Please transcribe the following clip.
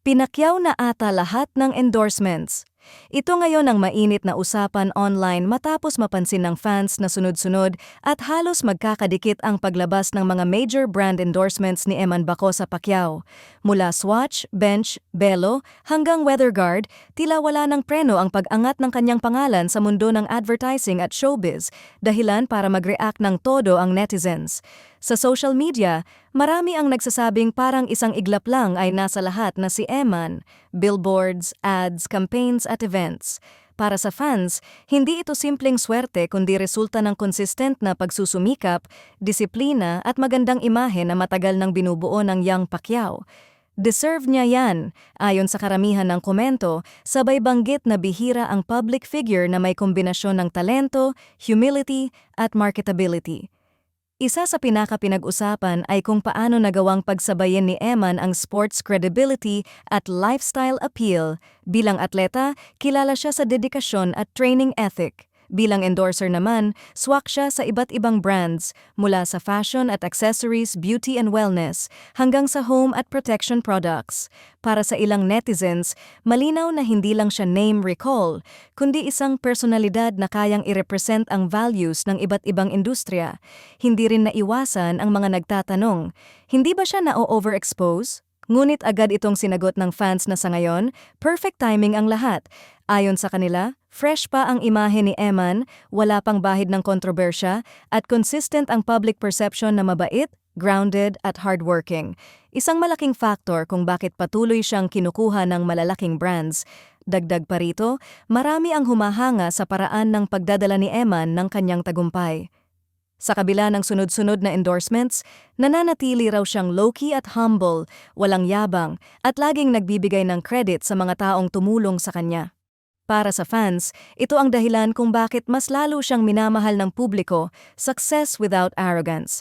Pinakyaw na ata lahat ng endorsements. Ito ngayon ang mainit na usapan online matapos mapansin ng fans na sunod-sunod at halos magkakadikit ang paglabas ng mga major brand endorsements ni Eman Baco sa Pacquiao. Mula Swatch, Bench, Belo hanggang WeatherGuard, tila wala ng preno ang pag-angat ng kanyang pangalan sa mundo ng advertising at showbiz, dahilan para mag-react ng todo ang netizens. Sa social media, marami ang nagsasabing parang isang iglap lang ay nasa lahat na si Eman, billboards, ads, campaigns at events. Para sa fans, hindi ito simpleng swerte kundi resulta ng consistent na pagsusumikap, disiplina at magandang imahe na matagal nang binubuo ng Yang Pacquiao. Deserve niya yan, ayon sa karamihan ng komento, sabay banggit na bihira ang public figure na may kombinasyon ng talento, humility at marketability. Isa sa pinaka-pinag-usapan ay kung paano nagawang pagsabayin ni Eman ang sports credibility at lifestyle appeal. Bilang atleta, kilala siya sa dedikasyon at training ethic. Bilang endorser naman, swak siya sa iba't ibang brands, mula sa fashion at accessories, beauty and wellness, hanggang sa home at protection products. Para sa ilang netizens, malinaw na hindi lang siya name recall, kundi isang personalidad na kayang i-represent ang values ng iba't ibang industriya. Hindi rin naiwasan ang mga nagtatanong, hindi ba siya na-overexpose? Ngunit agad itong sinagot ng fans na sa ngayon, perfect timing ang lahat. Ayon sa kanila, fresh pa ang imahe ni Eman, wala pang bahid ng kontrobersya, at consistent ang public perception na mabait, grounded at hardworking. Isang malaking factor kung bakit patuloy siyang kinukuha ng malalaking brands. Dagdag pa rito, marami ang humahanga sa paraan ng pagdadala ni Eman ng kanyang tagumpay. Sa kabila ng sunod-sunod na endorsements, nananatili raw siyang low-key at humble, walang yabang, at laging nagbibigay ng credit sa mga taong tumulong sa kanya. Para sa fans, ito ang dahilan kung bakit mas lalo siyang minamahal ng publiko, success without arrogance.